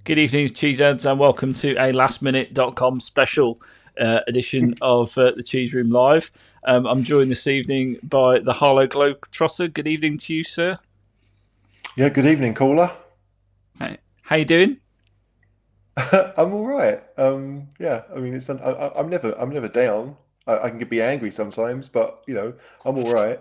Good evening, cheeseheads, and welcome to a lastminute.com special edition of the Cheese Room Live. I'm joined this evening by the Harlow Globetrotter. Good evening to you, sir. Yeah, good evening, caller. Hey. How you doing? I'm all right. Yeah, I mean, I'm never down. I can be angry sometimes, but I'm all right.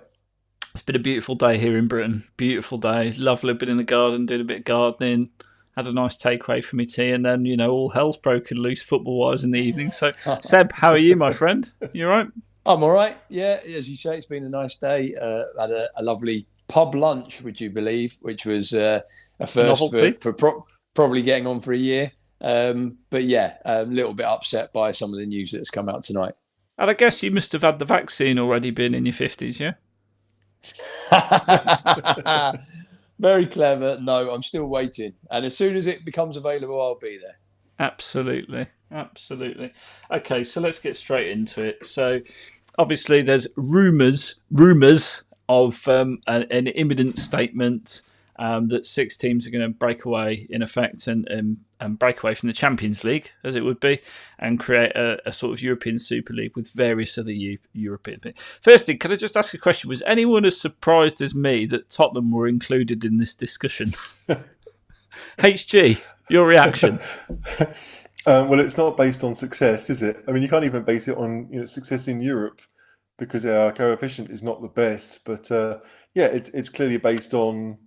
It's been a beautiful day here in Britain. Beautiful day. Lovely. Been in the garden, doing a bit of gardening. Had a nice takeaway for me tea, and then, all hell's broken loose football-wise in the evening. So, Seb, how are you, my friend? You all right? I'm all right. Yeah, as you say, it's been a nice day. Had a lovely pub lunch, would you believe, which was a first for probably getting on for a year. But yeah, a little bit upset by some of the news that's come out tonight. And I guess you must have had the vaccine already, been in your 50s, yeah? Very clever. No, I'm still waiting. And as soon as it becomes available, I'll be there. Absolutely. Okay, so let's get straight into it. So, obviously, there's rumours of an imminent statement that 6 teams are going to break away, in effect, and break away from the Champions League, as it would be, and create a sort of European Super League with various other European things. Firstly, can I just ask a question? Was anyone as surprised as me that Tottenham were included in this discussion? HG, your reaction? Well, it's not based on success, is it? I mean, you can't even base it on success in Europe because our coefficient is not the best. But yeah, it's clearly based on,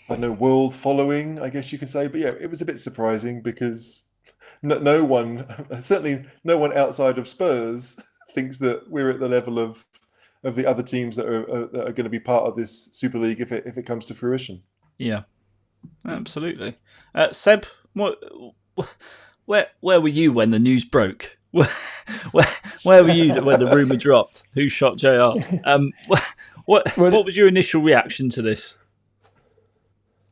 I don't know, world following, I guess you can say. But yeah, it was a bit surprising because no one, certainly no one outside of Spurs, thinks that we're at the level of the other teams that are going to be part of this Super League if it comes to fruition. Yeah, absolutely. Seb, where were you when the news broke? Where were you when the rumour dropped? Who shot JR? What was your initial reaction to this?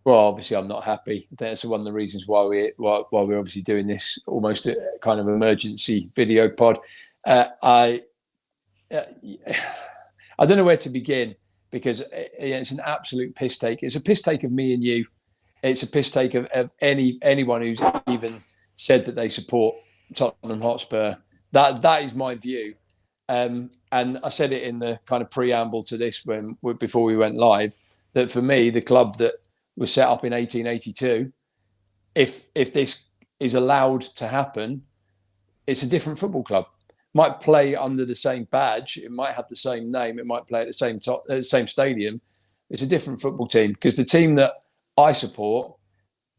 Well, obviously, I'm not happy. That's one of the reasons why we're obviously doing this almost a kind of emergency video pod. I don't know where to begin because it's an absolute piss take. It's a piss take of me and you. It's a piss take of anyone who's even said that they support Tottenham Hotspur. That is my view. And I said it in the kind of preamble to this before we went live, that for me, the club that was set up in 1882, if this is allowed to happen, it's a different football club. Might play under the same badge, it might have the same name, it might play at the same stadium. It's a different football team because the team that I support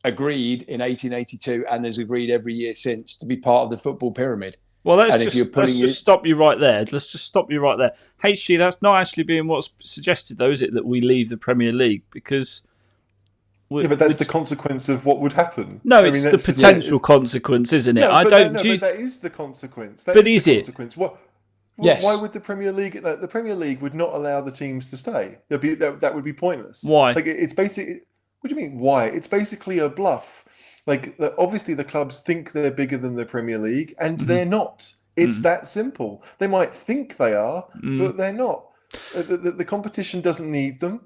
agreed in 1882 and has agreed every year since to be part of the football pyramid. Well, let's just stop you right there. HG, that's not actually being what's suggested, though, is it, that we leave the Premier League? Because yeah, but that's the consequence of what would happen. It's the potential consequence, isn't it? But that is the consequence. Is it? Yes. Why would the Premier League? The Premier League would not allow the teams to stay. That would be pointless. Why? It's basically. What do you mean? Why? It's basically a bluff. Obviously, the clubs think they're bigger than the Premier League, and they're not. It's that simple. They might think they are, but they're not. The competition doesn't need them.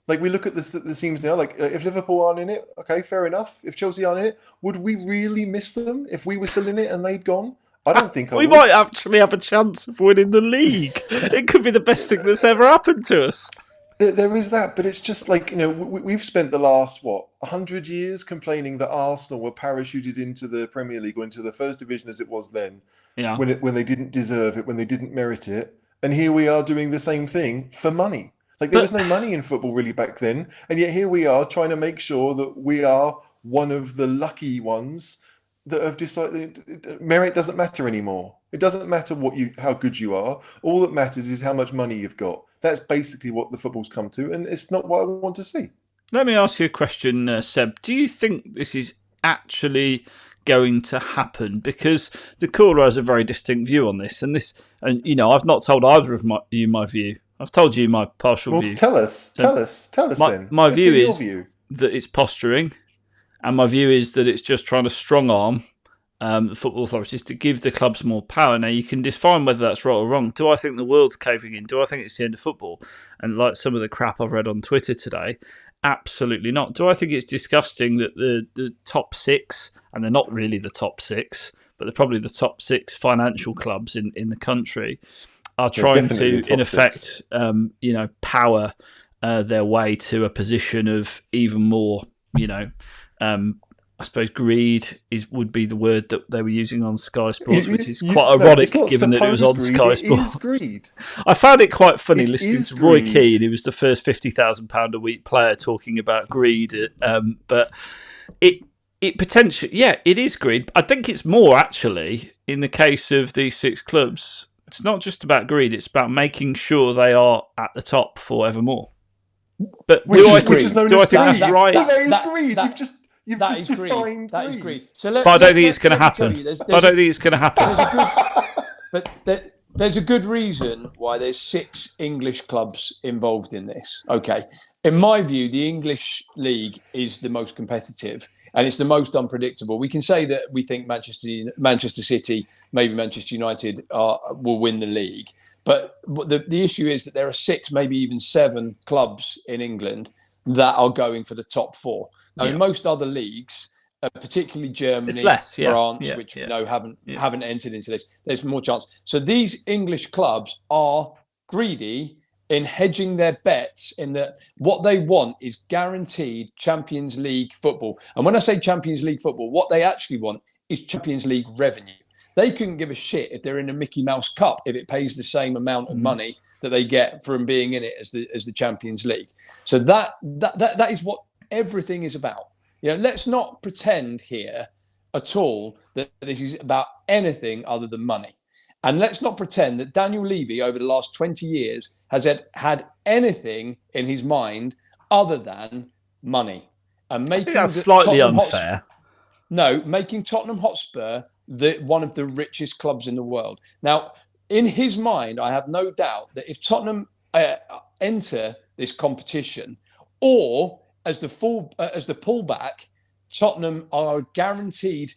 We look at the teams now. If Liverpool aren't in it, okay, fair enough. If Chelsea aren't in it, would we really miss them if we were still in it and they'd gone? I don't think I would. We might actually have a chance of winning the league. It could be the best thing that's ever happened to us. There is that, but it's just we've spent the last 100 years complaining that Arsenal were parachuted into the Premier League or into the first division as it was then, when they didn't deserve it, when they didn't merit it, and here we are doing the same thing for money. There was no money in football really back then, and yet here we are trying to make sure that we are one of the lucky ones that have decided merit doesn't matter anymore. It doesn't matter how good you are. All that matters is how much money you've got. That's basically what the football's come to, and it's not what I want to see. Let me ask you a question, Seb. Do you think this is actually going to happen? Because the caller has a very distinct view on this, and I've not told either of you my view. I've told you my partial view. Tell us then. My view is that it's posturing, and my view is that it's just trying to strong arm the football authorities to give the clubs more power. Now, you can define whether that's right or wrong. Do I think the world's caving in? Do I think it's the end of football? And like some of the crap I've read on Twitter today, Absolutely not. Do I think it's disgusting that the top six, and they're not really the top six, but they're probably the top six financial clubs in the country, are trying to, in effect, power their way to a position of even more, I suppose greed would be the word that they were using on Sky Sports, which is quite ironic given that it was on Sky Sports. It is greed. I found it quite funny listening to Roy Keane, who was the first £50,000 a week player, talking about greed. But it potentially, it is greed. I think it's more actually in the case of these six clubs. It's not just about greed; it's about making sure they are at the top forevermore. But do I think that's right? That is greed. You've just defined greed. That is greed. But I don't think it's going to happen. There's a good reason why there's 6 English clubs involved in this. Okay. In my view, the English league is the most competitive and it's the most unpredictable. We can say that we think Manchester City, maybe Manchester United will win the league. But the issue is that there are 6, maybe even 7 clubs in England that are going for the top 4. Now, in most other leagues, particularly Germany, France, which haven't entered into this, there's more chance. So these English clubs are greedy in hedging their bets in that what they want is guaranteed Champions League football. And when I say Champions League football, what they actually want is Champions League revenue. They couldn't give a shit if they're in a Mickey Mouse Cup if it pays the same amount of money that they get from being in it as the Champions League. So that is what everything is about. Let's not pretend here at all that this is about anything other than money. And let's not pretend that Daniel Levy over the last 20 years has had anything in his mind other than money. And making that's slightly unfair. Making Tottenham Hotspur one of the richest clubs in the world. Now, in his mind, I have no doubt that if Tottenham enter this competition, or as the pullback, Tottenham are a guaranteed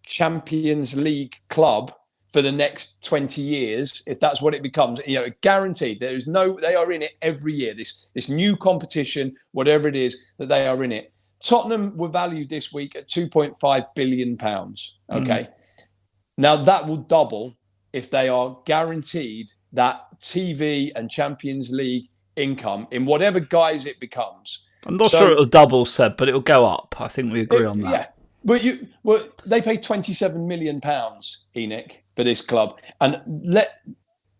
Champions League club for the next 20 years, if that's what it becomes, guaranteed. They are in it every year. This new competition, whatever it is, that they are in it. Tottenham were valued this week at £2.5 billion. Okay. Now that will double if they are guaranteed that TV and Champions League income in whatever guise it becomes. I'm not sure it'll double, Seb, but it'll go up. I think we agree on that. Yeah. They paid £27 million, Enoch, for this club. And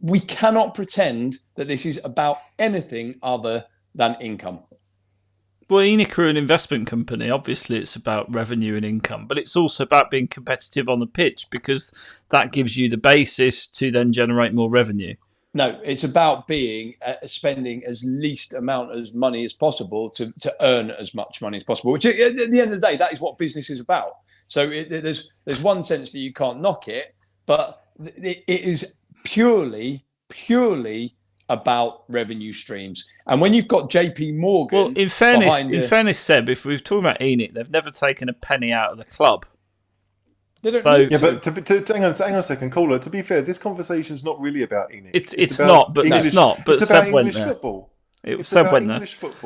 we cannot pretend that this is about anything other than income. Well, Enoch are an investment company. Obviously, it's about revenue and income, but it's also about being competitive on the pitch because that gives you the basis to then generate more revenue. No, it's about spending as least amount of money as possible to earn as much money as possible, which at the end of the day, that is what business is about. So there's one sense that you can't knock it, but it is purely about revenue streams. And when you've got JP Morgan... Well, in fairness, Seb, if we're talking about Enoch, they've never taken a penny out of the club. But hang on a second, Caller. To be fair, this conversation is not really about Enoch. It's not, but Seb went there. Football. Seb went there.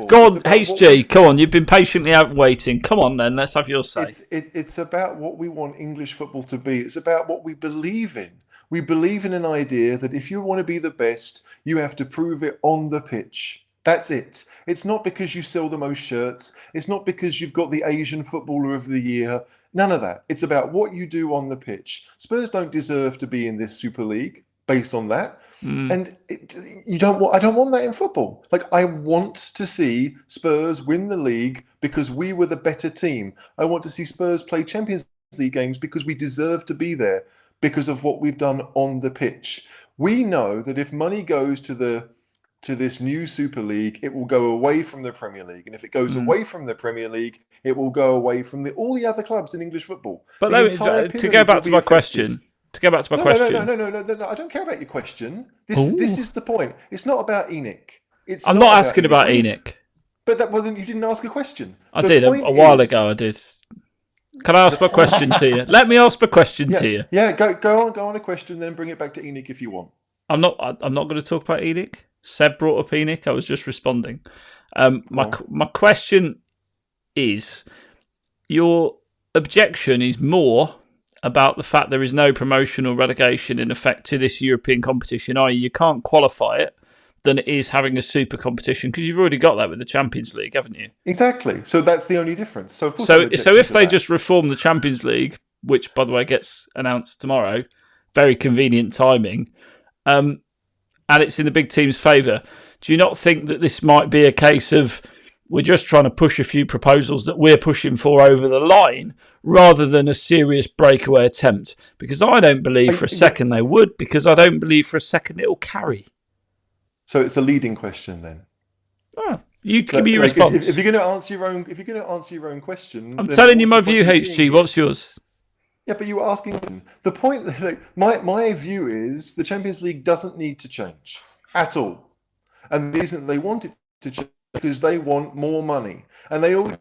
Go on, HG, come on. You've been patiently out waiting. Come on, then. Let's have your say. It's about what we want English football to be. It's about what we believe in. We believe in an idea that if you want to be the best, you have to prove it on the pitch. That's it. It's not because you sell the most shirts. It's not because you've got the Asian Footballer of the Year. None of that. It's about what you do on the pitch. Spurs don't deserve to be in this Super League based on that. And I don't want that in football. Like, I want to see Spurs win the league because we were the better team. I want to see Spurs play Champions League games because we deserve to be there because of what we've done on the pitch. We know that if money goes to this new Super League, it will go away from the Premier League. And if it goes away from the Premier League, it will go away from all the other clubs in English football. But to go back to my question... No, I don't care about your question. This is the point. It's not about Enoch. I'm not asking about Enoch. But then you didn't ask a question. I did a while ago. I did. Can I ask my question to you? Let me ask my question to you. Yeah, go on a question, then bring it back to Enoch if you want. I'm not going to talk about Enoch. Seb brought up ENIC. I was just responding. My question is, your objection is more about the fact there is no promotion or relegation in effect to this European competition, i.e. you can't qualify it, than it is having a super competition, because you've already got that with the Champions League, haven't you? Exactly. So that's the only difference. So if they just reform the Champions League, which, by the way, gets announced tomorrow, very convenient timing, and it's in the big team's favour, do you not think that this might be a case of we're just trying to push a few proposals that we're pushing for over the line rather than a serious breakaway attempt? Because I don't believe for a second they would, because I don't believe for a second it'll carry. So it's a leading question then. Oh, you give me your response. If you're going to answer your own question, I'm telling you my view, HG. What's yours? Yeah, but you were asking the point. My view is the Champions League doesn't need to change at all, and the reason they want it to change because they want more money, and they all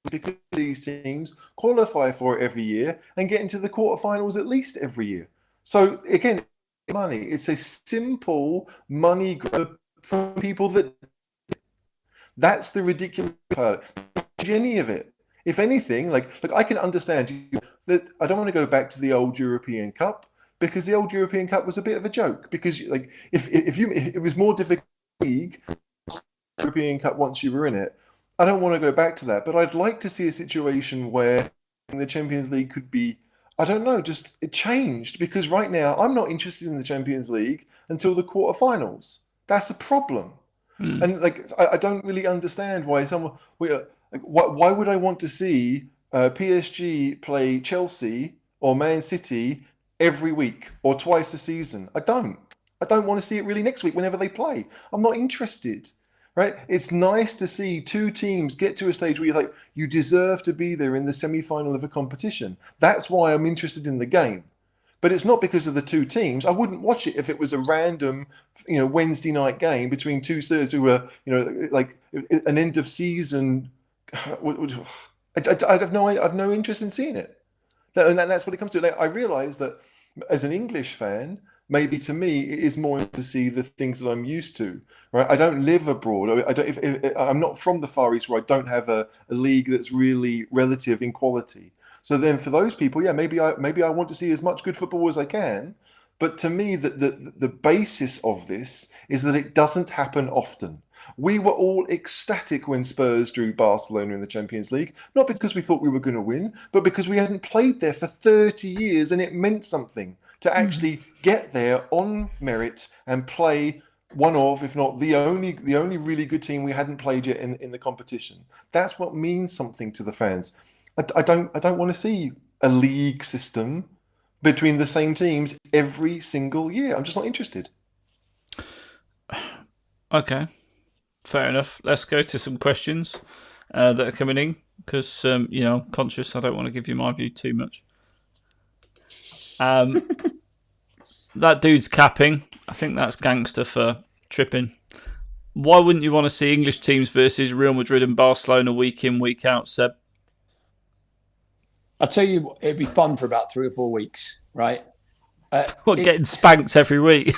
because these teams qualify for it every year and get into the quarterfinals at least every year. So again, money. It's a simple money grab from people that's the ridiculous part. Any of it. If anything, like I can understand that I don't want to go back to the old European Cup because the old European Cup was a bit of a joke because like if it was more difficult league European Cup once you were in it. I don't want to go back to that, but I'd like to see a situation where the Champions League could be, I don't know, just it changed because right now I'm not interested in the Champions League until the quarterfinals. That's a problem. And like I don't really understand why why would I want to see PSG play Chelsea or Man City every week or twice a season? I don't want to see it really next week whenever they play. I'm not interested. Right? It's nice to see two teams get to a stage where you're like, you deserve to be there in the semi-final of a competition. That's why I'm interested in the game. But it's not because of the two teams. I wouldn't watch it if it was a random, Wednesday night game between two sides who were, like an end of season. I have no interest in seeing it. And that's what it comes to. Like, I realise that as an English fan, maybe to me it is more to see the things that I'm used to. Right? I don't live abroad. I'm not from the Far East where I don't have a league that's really relative in quality. So then for those people, yeah, maybe I want to see as much good football as I can. But to me, the basis of this is that it doesn't happen often. We were all ecstatic when Spurs drew Barcelona in the Champions League, not because we thought we were going to win, but because we hadn't played there for 30 years and it meant something to actually get there on merit and play one of, if not the only really good team we hadn't played yet in the competition. That's what means something to the fans. I don't want to see a league system between the same teams every single year. I'm just not interested. Okay, fair enough. Let's go to some questions that are coming in because I'm conscious. I don't want to give you my view too much. That dude's capping. I think that's gangster for tripping. Why wouldn't you want to see English teams versus Real Madrid and Barcelona week in, week out, Seb? I'll tell you, it'd be fun for about 3 or 4 weeks, right? Getting spanked every week?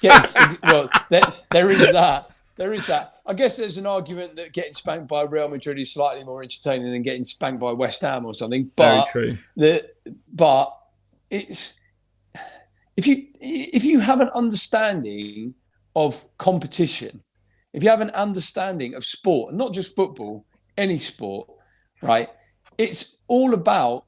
Well, there is that. There is that. I guess there's an argument that getting spanked by Real Madrid is slightly more entertaining than getting spanked by West Ham or something. But very true. But it's if you have an understanding of competition, if you have an understanding of sport, not just football, any sport, right? It's all about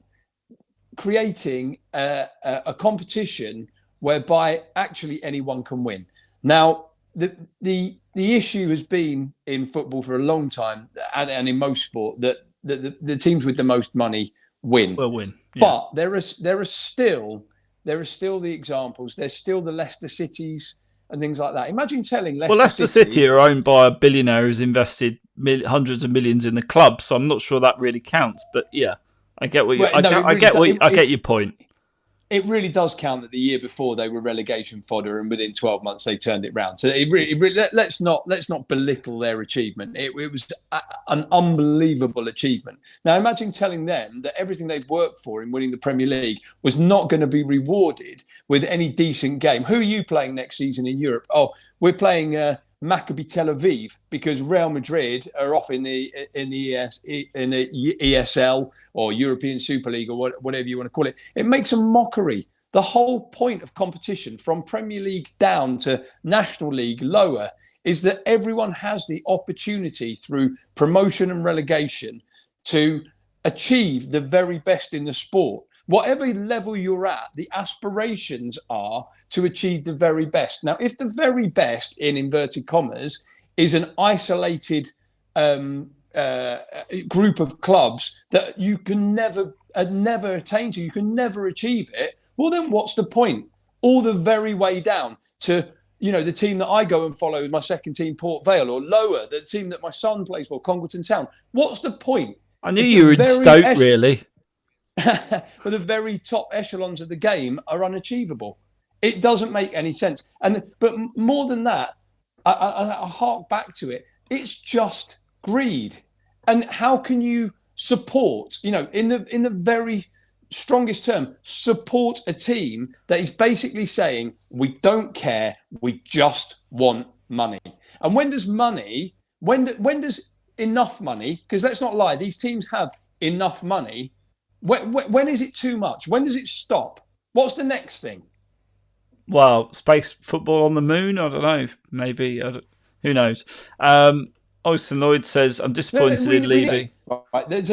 creating a competition whereby actually anyone can win. Now, the issue has been in football for a long time, and in most sport, that the teams with the most money win. Will win. Yeah. But there are still the examples. There's still the Leicester Cities and things like that. Imagine telling Leicester City are owned by a billionaire who's invested hundreds of millions in the club, so I'm not sure that really counts. But yeah, I get what you. I get your point. it really does count that the year before they were relegation fodder, and within 12 months they turned it round. So let's not belittle their achievement. It was an unbelievable achievement. Now imagine telling them that everything they've worked for in winning the Premier League was not going to be rewarded with any decent game. Who are you playing next season in Europe? Oh, we're playing Maccabi Tel Aviv because Real Madrid are off in the ESL or European Super League or whatever you want to call it. It makes a mockery. The whole point of competition, from Premier League down to National League lower, is that everyone has the opportunity through promotion and relegation to achieve the very best in the sport. Whatever level you're at, the aspirations are to achieve the very best. Now, if the very best, in inverted commas, is an isolated group of clubs that you can never attain to, you can never achieve it, well, then what's the point? All the very way down to, the team that I go and follow, my second team, Port Vale, or lower, the team that my son plays for, Congleton Town. What's the point? I knew you were in Stoke, really. But the very top echelons of the game are unachievable. It doesn't make any sense. But more than that, I hark back to it. It's just greed. And how can you support, in the very strongest term, support a team that is basically saying, we don't care, we just want money? And when does enough money, because let's not lie, these teams have enough money. When is it too much? When does it stop? What's the next thing? Well, space football on the moon? I don't know. Maybe. Who knows? Oyster Lloyd says, I'm disappointed in Levy. Right,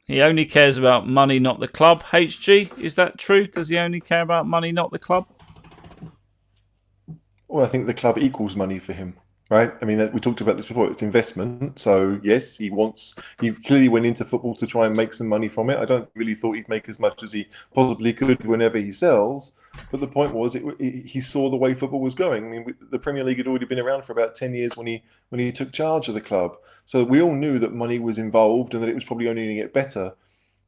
he only cares about money, not the club. HG, is that true? Does he only care about money, not the club? Well, I think the club equals money for him. Right. I mean, we talked about this before. It's investment. So, yes, he clearly went into football to try and make some money from it. I don't really thought he'd make as much as he possibly could whenever he sells. But the point was, he saw the way football was going. I mean, the Premier League had already been around for about 10 years when he took charge of the club. So we all knew that money was involved and that it was probably only going to get better.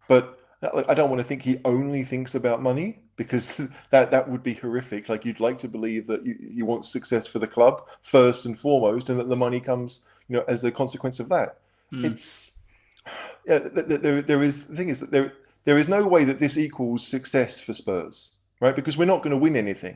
But I don't want to think he only thinks about money, because that would be horrific. Like, you'd like to believe that you want success for the club first and foremost, and that the money comes, as a consequence of that. It's there is the thing is that there is no way that this equals success for Spurs, right? Because we're not going to win anything,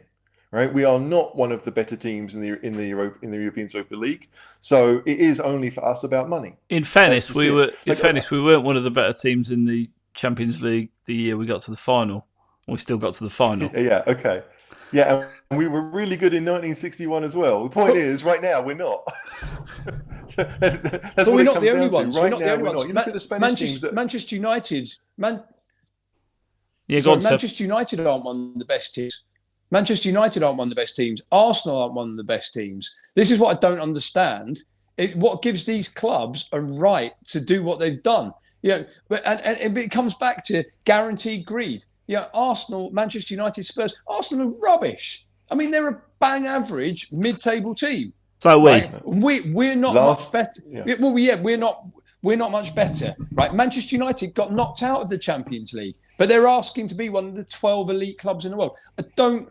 right? We are not one of the better teams in the European Super League, so it is only for us about money. In fairness, we weren't one of the better teams in the Champions League the year we got to the final. We still got to the final. Yeah, okay. Yeah, and we were really good in 1961 as well. The point is, right now, we're not. But we're not the only ones. Right now, we're not. You look at the Spanish teams. Manchester United. Manchester United aren't one of the best teams. Manchester United aren't one of the best teams. Arsenal aren't one of the best teams. This is what I don't understand. What gives these clubs a right to do what they've done? And it comes back to guaranteed greed. Arsenal, Manchester United, Spurs. Arsenal are rubbish. I mean, they're a bang average mid-table team. So right? We're not much better. Yeah. We're not much better. Right? Manchester United got knocked out of the Champions League, but they're asking to be one of the 12 elite clubs in the world. I don't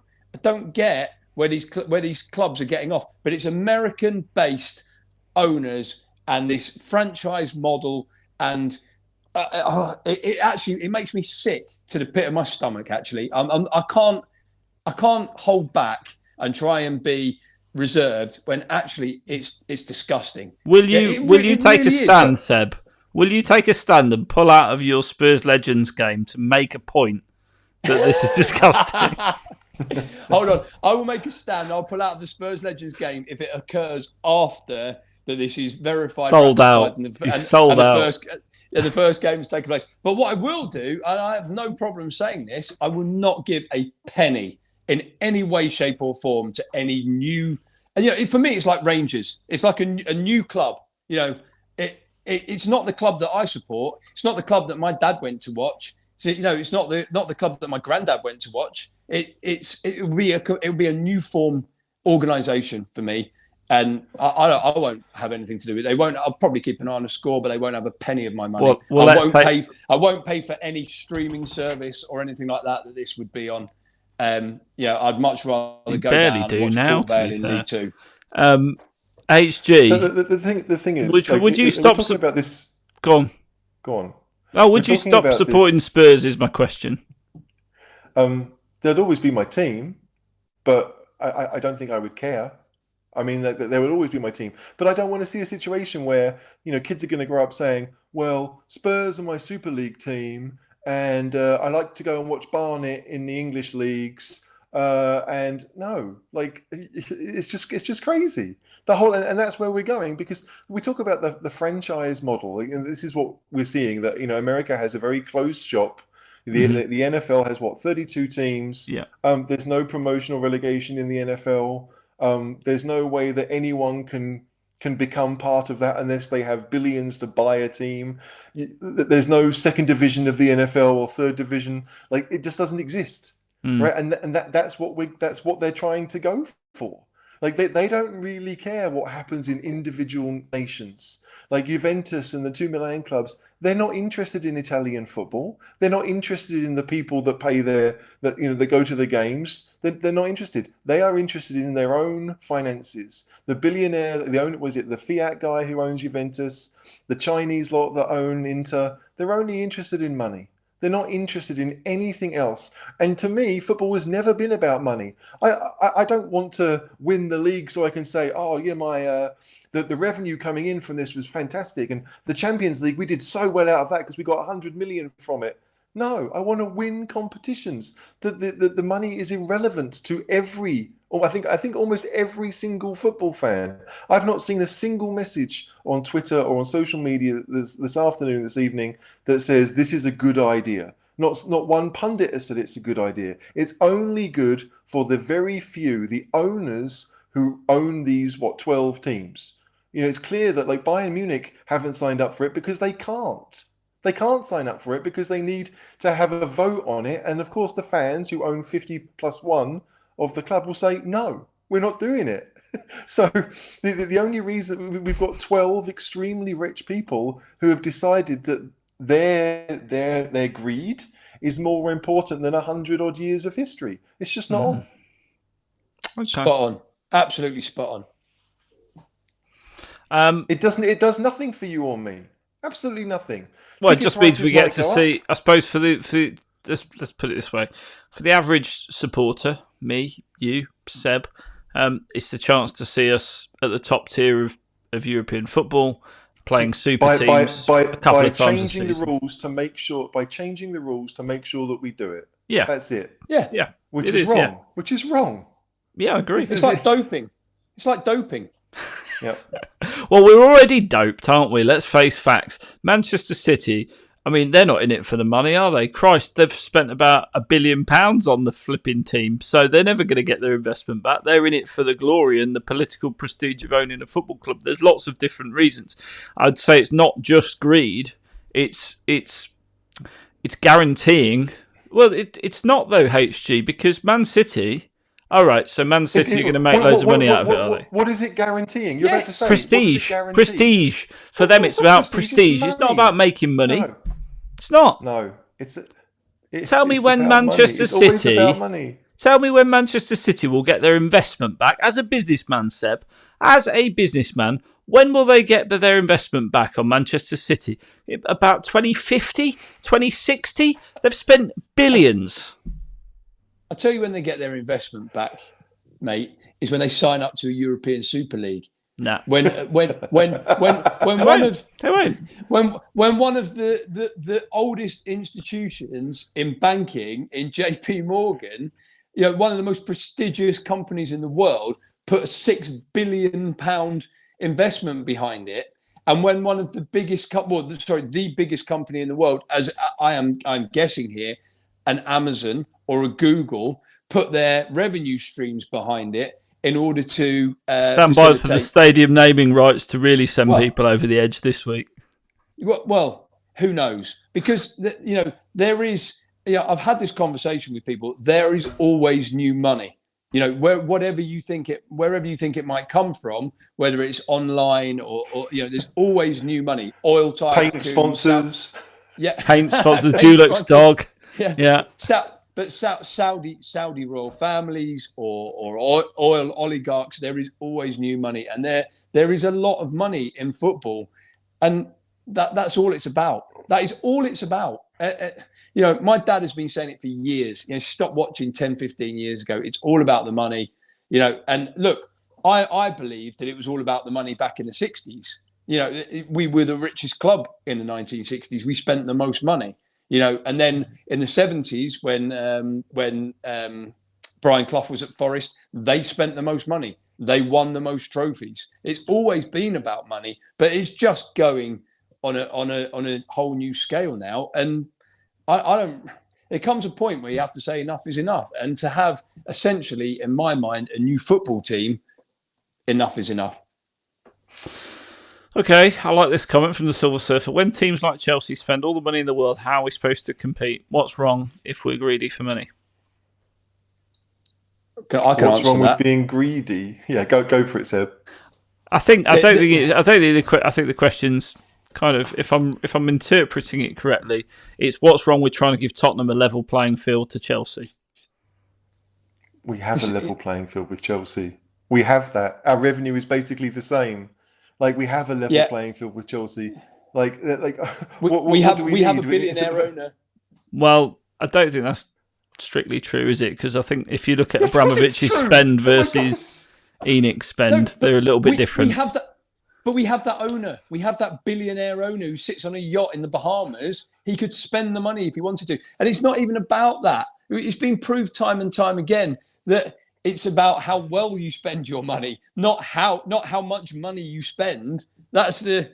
get where these clubs are getting off, but it's American-based owners and this franchise model, and it makes me sick to the pit of my stomach. Actually, I can't hold back and try and be reserved when actually it's disgusting. Will you take a stand, Seb? Will you take a stand and pull out of your Spurs Legends game to make a point that this is disgusting? Hold on, I will make a stand. I'll pull out of the Spurs Legends game if it occurs after that. This is verified, sold out. Sold out. The first game has taken place. But what I will do, and I have no problem saying this, I will not give a penny in any way, shape, or form to any new. And for me, it's like Rangers. It's like a new club. It's not the club that I support. It's not the club that my dad went to watch. It's not the club that my granddad went to watch. It will be a new form organisation for me. And I won't have anything to do with it. They won't. I'll probably keep an eye on the score, but they won't have a penny of my money. Well, I won't pay for any streaming service or anything like that this would be on. I'd much rather go down and watch Port Vale in League Two. HG. So the thing is, would you stop talking about this? Go on. Oh, would you stop supporting Spurs? Is my question. They'd always be my team, but I don't think I would care. I mean, they would always be my team, but I don't want to see a situation where kids are going to grow up saying, "Well, Spurs are my Super League team, and I like to go and watch Barnet in the English leagues." And no, it's just crazy. The whole and that's where we're going, because we talk about the franchise model. This is what we're seeing, that America has a very closed shop. The NFL has 32 teams. Yeah. There's no promotion or relegation in the NFL. There's no way that anyone can become part of that unless they have billions to buy a team. There's no second division of the NFL or third division. It just doesn't exist, right? And that's what they're trying to go for. They don't really care what happens in individual nations. Like Juventus and the 2 Milan clubs, they're not interested in Italian football. They're not interested in the people that pay that go to the games. They're not interested. They are interested in their own finances. The billionaire, the Fiat guy who owns Juventus, the Chinese lot that own Inter, they're only interested in money. They're not interested in anything else. And to me, football has never been about money. I don't want to win the league so I can say, oh yeah, the revenue coming in from this was fantastic, and the Champions League, we did so well out of that because we got 100 million from it. No, I want to win competitions. The money is irrelevant to I think almost every single football fan. I've not seen a single message on Twitter or on social media this evening that says this is a good idea. Not one pundit has said it's a good idea. It's only good for the very few, the owners who own these 12 teams. It's clear that Bayern Munich haven't signed up for it because they can't. They can't sign up for it because they need to have a vote on it. And of course, the fans who own 50+1 of the club will say, no, we're not doing it. So the only reason we've got 12 extremely rich people who have decided that their greed is more important than 100 odd years of history. It's just not on. Okay. Spot on. Absolutely spot on. It does nothing for you or me. Absolutely nothing. Well, it just means we get to see, I suppose, let's put it this way. For the average supporter, me, you, Seb, it's the chance to see us at the top tier of European football, playing super teams a couple of times a season. By changing the rules to make sure that we do it. Yeah. That's it. Yeah. Which is wrong. Yeah. Which is wrong. Yeah, I agree. It's like doping. Yeah. Well, we're already doped, aren't we? Let's face facts. Manchester City, I mean, they're not in it for the money, are they? Christ, they've spent about £1 billion on the flipping team, so they're never going to get their investment back. They're in it for the glory and the political prestige of owning a football club. There's lots of different reasons. I'd say it's not just greed. It's guaranteeing. Well, it's not though, HG, because Man City. All right, so Man City are going to make loads of money out of it, are they? What is it guaranteeing? You're about to say prestige. Prestige. For them, it's about prestige. It's not about making money. No. It's not. No, Tell me when Manchester City. Tell me when Manchester City will get their investment back as a businessman, Seb. As a businessman, when will they get their investment back on Manchester City? About 2050, 2060. They've spent billions. I'll tell you when they get their investment back, mate, is when they sign up to a European Super League. No. When one of the oldest institutions in banking, in JP Morgan, one of the most prestigious companies in the world, put a £6 billion investment behind it. And when one of the the biggest company in the world, as I'm guessing here, an Amazon or a Google, put their revenue streams behind it in order to stand by for the stadium naming rights to really send people over the edge this week. Well, who knows? Because there is. I've had this conversation with people. There is always new money. wherever you think it might come from, whether it's online or there's always new money. Oil tycoons, paint sponsors, paint sponsors, paint Dulux sponsors, dog, yeah. But Saudi royal families or oil oligarchs, there is always new money, and there is a lot of money in football, and that's all it's about. That is all it's about. My dad has been saying it for years. Stop watching 10, 15 years ago. It's all about the money. And look, I believe that it was all about the money back in the 60s. We were the richest club in the 1960s. We spent the most money. And then in the 70s, when Brian Clough was at Forest, they spent the most money. They won the most trophies. It's always been about money, but it's just going on a whole new scale now. And I don't. There comes a point where you have to say enough is enough, and to have essentially, in my mind, a new football team, enough is enough. Okay, I like this comment from the Silver Surfer. When teams like Chelsea spend all the money in the world, how are we supposed to compete? What's wrong if we're greedy for money? What's wrong with being greedy? Yeah, go for it, Seb. I think the question's kind of, if I'm interpreting it correctly, it's what's wrong with trying to give Tottenham a level playing field to Chelsea. We have a level playing field with Chelsea. We have that. Our revenue is basically the same. Like, we have a level playing field with Chelsea. We have a billionaire owner. Well, I don't think that's strictly true, is it? Because I think if you look at Abramovich's spend versus ENIC's spend, they're a little bit different. But we have that owner. We have that billionaire owner who sits on a yacht in the Bahamas. He could spend the money if he wanted to. And it's not even about that. It's been proved time and time again that it's about how well you spend your money, not how much money you spend. That's the,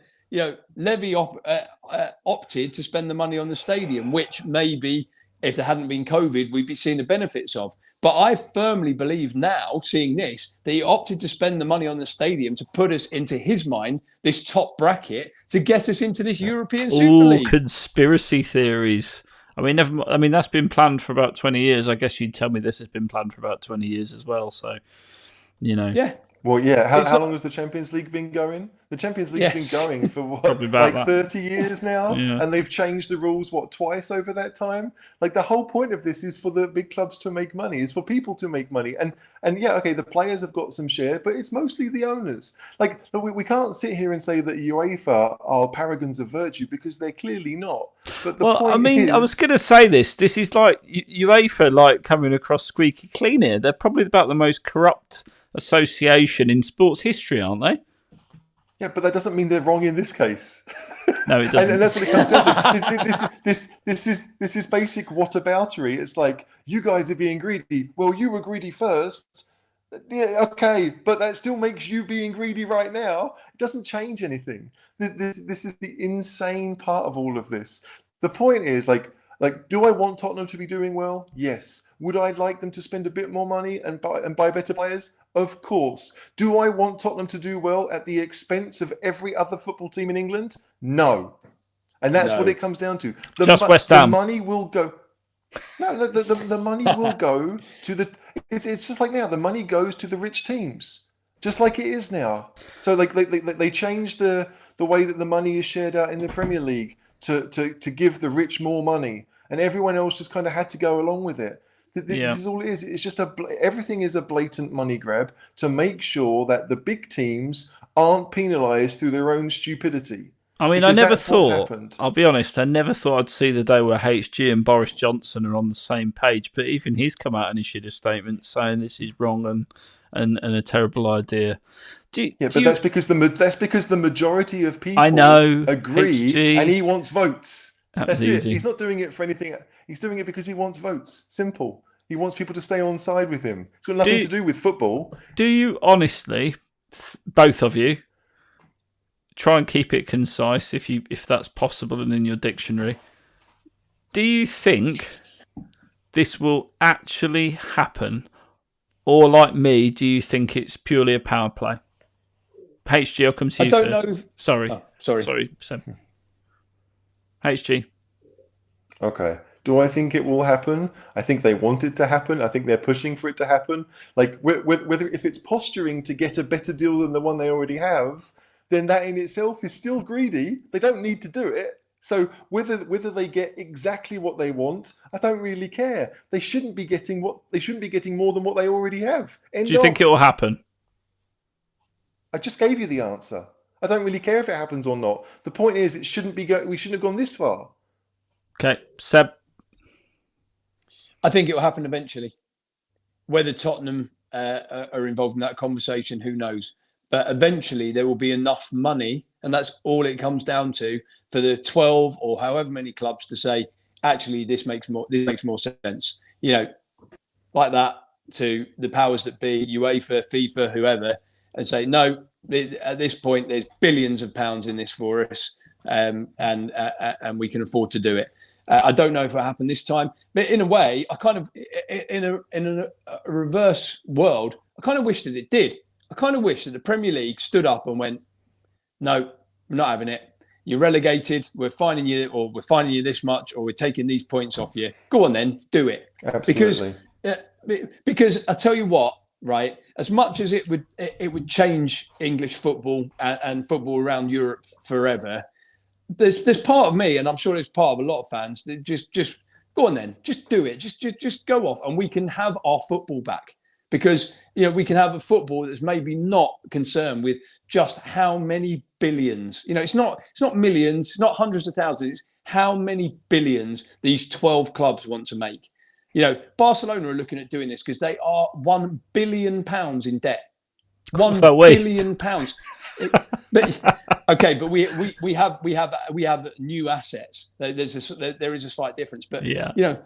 Levy opted to spend the money on the stadium, which maybe if there hadn't been COVID, we'd be seeing the benefits of. But I firmly believe now, seeing this, that he opted to spend the money on the stadium to put us into his mind, this top bracket, to get us into this European Super League. Conspiracy theories. I mean, that's been planned for about 20 years. I guess you'd tell me this has been planned for about 20 years as well. So, Yeah. Well, yeah. How long has the Champions League been going? The Champions League's been going for what, like 30 years now, and they've changed the rules twice over that time. Like, the whole point of this is for the big clubs to make money, is for people to make money, and the players have got some share, but it's mostly the owners. Like, we can't sit here and say that UEFA are paragons of virtue, because they're clearly not. But I was going to say this. This is like UEFA, like coming across squeaky clean here. They're probably about the most corrupt association in sports history, aren't they? Yeah, but that doesn't mean they're wrong in this case. No, it doesn't. And that's what it comes down to. This is basic whataboutery. It's like, you guys are being greedy. Well, you were greedy first. Yeah, okay, but that still makes you being greedy right now. It doesn't change anything. This is the insane part of all of this. The point is, like, do I want Tottenham to be doing well? Yes. Would I like them to spend a bit more money and buy better players? Of course. Do I want Tottenham to do well at the expense of every other football team in England? No. And that's what it comes down to. Just West Ham. The money will go. No, the money will go to the. It's just like now. The money goes to the rich teams, just like it is now. So they changed the way that the money is shared out in the Premier League to give the rich more money, and everyone else just kind of had to go along with it. This is all it is. It's just everything is a blatant money grab to make sure that the big teams aren't penalised through their own stupidity. I mean, I never thought, I'll be honest, I never thought I'd see the day where HG and Boris Johnson are on the same page, but even he's come out and issued a statement saying this is wrong and a terrible idea. That's because the majority of people agree, HG, and he wants votes. That's easy. it. He's not doing it for anything. He's doing it because he wants votes. Simple. He wants people to stay on side with him. It's got nothing to do with football. Do you honestly, both of you, try and keep it concise if that's possible and in your dictionary? Do you think this will actually happen? Or like me, do you think it's purely a power play? HG, I'll come to you first. I don't know. Sorry, Sam. HG. Okay. Do I think it will happen? I think they want it to happen. I think they're pushing for it to happen. Like whether if it's posturing to get a better deal than the one they already have, then that in itself is still greedy. They don't need to do it. So whether they get exactly what they want, I don't really care. They shouldn't be getting more than what they already have. Do you think it will happen? I just gave you the answer. I don't really care if it happens or not. The point is, we shouldn't have gone this far. Okay, Seb. I think it will happen eventually. Whether Tottenham are involved in that conversation, who knows? But eventually there will be enough money, and that's all it comes down to, for the 12 or however many clubs to say, actually, this makes more sense. You know, like that, to the powers that be, UEFA, FIFA, whoever, and say, no, at this point, there's billions of pounds in this for us, and we can afford to do it. I don't know if it'll happen this time, but in a way, I kind of, in a reverse world, I kind of wish that it did. I kind of wish that the Premier League stood up and went, no, we're not having it. You're relegated. We're fining you this much, or we're taking these points off you. Go on then, do it. Absolutely. Because I tell you what, right? As much as it would change English football and football around Europe forever, there's part of me, and I'm sure there's part of a lot of fans that just go on then, just do it, just go off, and we can have our football back. Because, you know, we can have a football that's maybe not concerned with just how many billions. You know, it's not millions, it's not hundreds of thousands. It's how many billions these 12 clubs want to make. You know, Barcelona are looking at doing this because they are £1 billion in debt. £1 billion. But we have new assets. There is a slight difference, but yeah, you know,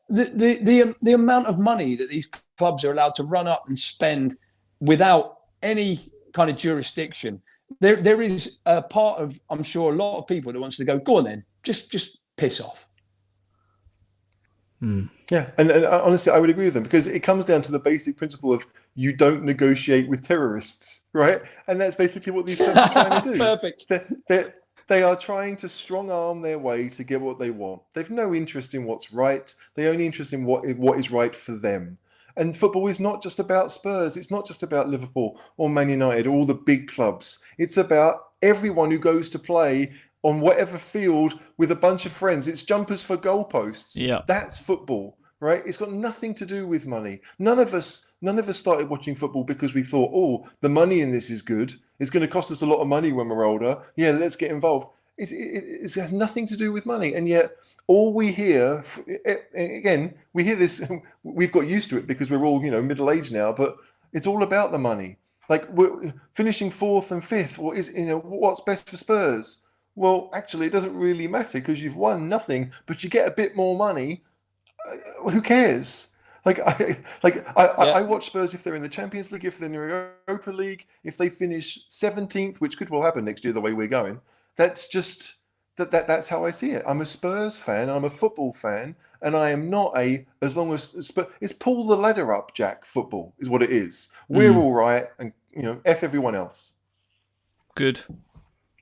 the amount of money that these clubs are allowed to run up and spend without any kind of jurisdiction, there is a part of, I'm sure, a lot of people that wants to go on then, just piss off. Yeah, and honestly, I would agree with them, because it comes down to the basic principle of you don't negotiate with terrorists, right? And that's basically what these clubs are trying to do. Perfect. They are trying to strong-arm their way to get what they want. They've no interest in what's right. They're only interested in what is right for them. And football is not just about Spurs. It's not just about Liverpool or Man United or all the big clubs. It's about everyone who goes to play on whatever field with a bunch of friends. It's jumpers for goalposts. Yeah. That's football, right? It's got nothing to do with money. None of us started watching football because we thought, oh, the money in this is good. It's going to cost us a lot of money when we're older. Yeah, let's get involved. It has nothing to do with money. And yet all we hear, again, we hear this, we've got used to it because we're all, middle-aged now, but it's all about the money. Like, we're finishing 4th and 5th. What's best for Spurs? Well, actually, it doesn't really matter because you've won nothing, but you get a bit more money. Who cares? I watch Spurs if they're in the Champions League, if they're in the Europa League, if they finish 17th, which could well happen next year the way we're going. That's just that's how I see it. I'm a Spurs fan, and I'm a football fan, and I am not as long as it's pull the ladder up, Jack. Football is what it is. We're all right, and F everyone else. Good.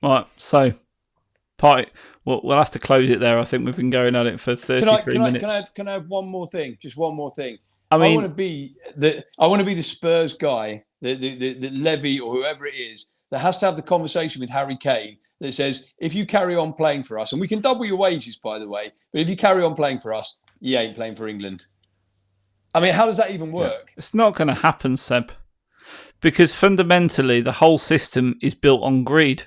All right, so. We'll have to close it there. I think we've been going at it for 33 minutes. Can I have one more thing? Just one more thing. I want to be the Spurs guy, the Levy or whoever it is, that has to have the conversation with Harry Kane that says, if you carry on playing for us, and we can double your wages, by the way, but if you carry on playing for us, you ain't playing for England. I mean, how does that even work? It's not going to happen, Seb, because fundamentally the whole system is built on greed.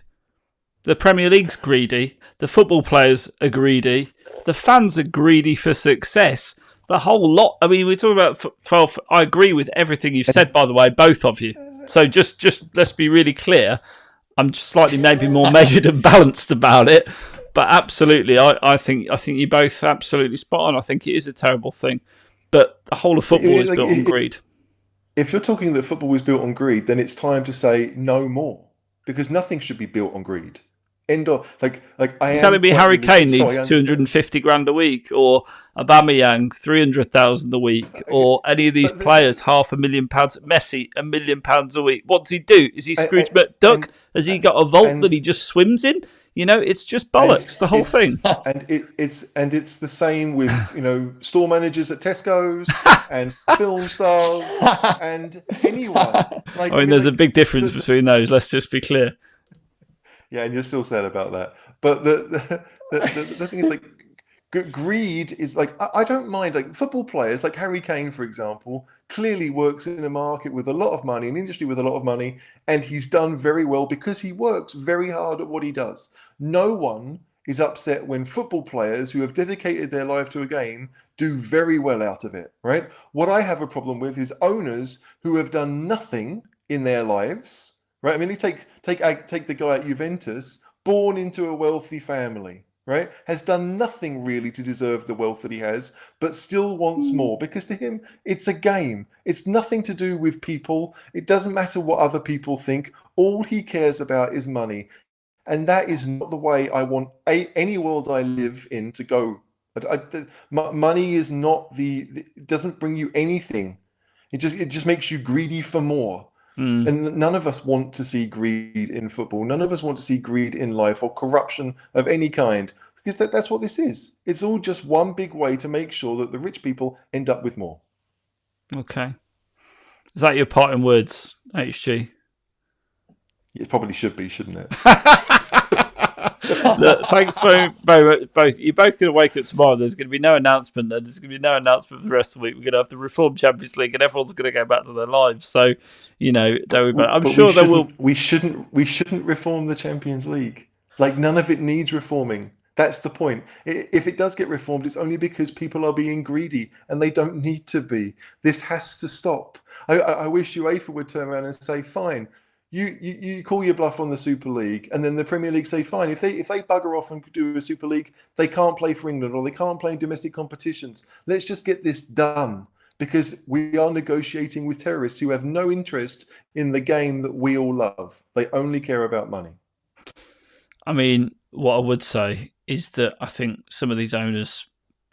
The Premier League's greedy. The football players are greedy. The fans are greedy for success. The whole lot. I mean, we're talking about 12. I agree with everything you've said, by the way, both of you. So just let's be really clear. I'm just slightly maybe more measured and balanced about it. But absolutely, I think you both absolutely spot on. I think it is a terrible thing. But the whole of football is built on greed. If you're talking that football is built on greed, then it's time to say no more. Because nothing should be built on greed. End of You're telling me Harry Kane needs 250 grand a week, or Aubameyang 300,000 a week, or any of these players £500,000, Messi £1 million a week? What does he do? Is he Scrooge McDuck? Has he got a vault that he just swims in? It's just bollocks, the whole thing. And it's the same with store managers at Tesco's and film stars and anyone. There's a big difference between those. Let's just be clear. Yeah, and you're still sad about that. But the thing is, like, greed is like, I don't mind, like, football players like Harry Kane, for example, clearly works in a market with a lot of money, an industry with a lot of money, and he's done very well because he works very hard at what he does. No one is upset when football players who have dedicated their life to a game do very well out of it, right? What I have a problem with is owners who have done nothing in their lives, right? I mean, you take the guy at Juventus, born into a wealthy family, right? Has done nothing really to deserve the wealth that he has, but still wants more, because to him, it's a game. It's nothing to do with people. It doesn't matter what other people think. All he cares about is money. And that is not the way I want any world I live in to go. Money is not it doesn't bring you anything. It just makes you greedy for more. And none of us want to see greed in football. None of us want to see greed in life or corruption of any kind, because that's what this is. It's all just one big way to make sure that the rich people end up with more. Okay. Is that your parting words, HG? It probably should be, shouldn't it? Look, thanks very much, both. You're both going to wake up tomorrow. There's going to be no announcement. There's going to be no announcement for the rest of the week. We're going to have the Reformed Champions League, and everyone's going to go back to their lives. So, don't worry about it. I'm sure there will. We shouldn't reform the Champions League. Like, none of it needs reforming. That's the point. If it does get reformed, it's only because people are being greedy, and they don't need to be. This has to stop. I wish UEFA would turn around and say, fine. You call your bluff on the Super League, and then the Premier League say, fine, if they bugger off and do a Super League, they can't play for England, or they can't play in domestic competitions. Let's just get this done, because we are negotiating with terrorists who have no interest in the game that we all love. They only care about money. I mean, what I would say is that I think some of these owners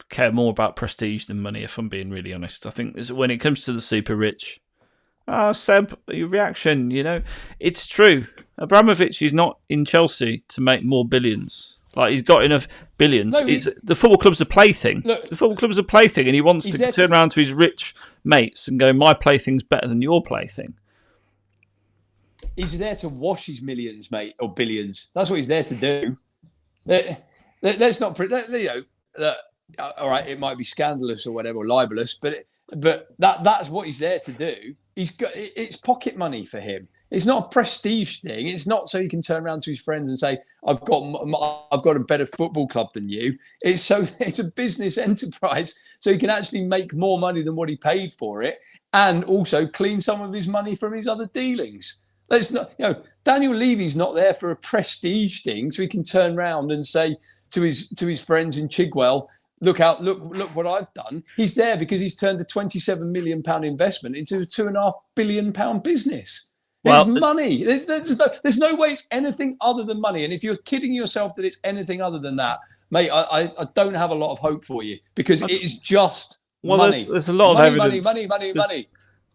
care more about prestige than money, if I'm being really honest. I think when it comes to the super rich, Seb, your reaction, it's true. Abramovich is not in Chelsea to make more billions. Like, he's got enough billions. No, the football club's a plaything. Look, the football club's a plaything, and he wants to turn around to his rich mates and go, my plaything's better than your plaything. He's there to wash his millions, mate, or billions. That's what he's there to do. Let's not, all right, it might be scandalous or whatever, or libelous, but that's what he's there to do. It's pocket money for him. It's not a prestige thing. It's not so he can turn around to his friends and say, I've got a better football club than you. It's a business enterprise, so he can actually make more money than what he paid for it, and also clean some of his money from his other dealings. Let's not, Daniel Levy's not there for a prestige thing, so he can turn around and say to his friends in Chigwell, look what I've done. He's there because he's turned a £27 million investment into a £2.5 billion business. There's money. There's no way it's anything other than money. And if you're kidding yourself that it's anything other than that, mate, I don't have a lot of hope for you, because it is just money. There's a lot of evidence. Money.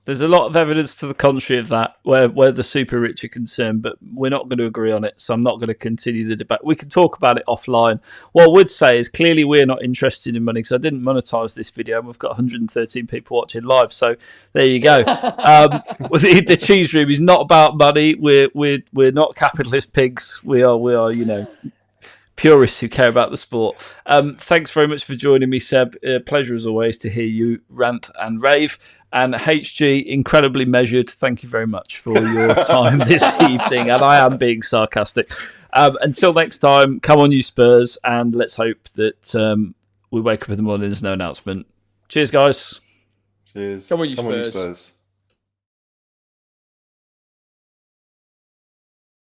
There's a lot of evidence to the contrary of that, where the super rich are concerned, but we're not going to agree on it, so I'm not going to continue the debate. We can talk about it offline. What I would say is, clearly we're not interested in money, because I didn't monetize this video, and we've got 113 people watching live, so there you go. The cheese room is not about money. We're not capitalist pigs. We are purists who care about the sport. Thanks very much for joining me, Seb. Pleasure as always to hear you rant and rave. And HG, incredibly measured. Thank you very much for your time this evening. And I am being sarcastic. Until next time, come on you Spurs, and let's hope that we wake up in the morning and there's no announcement. Cheers, guys. Cheers. Come on you Spurs.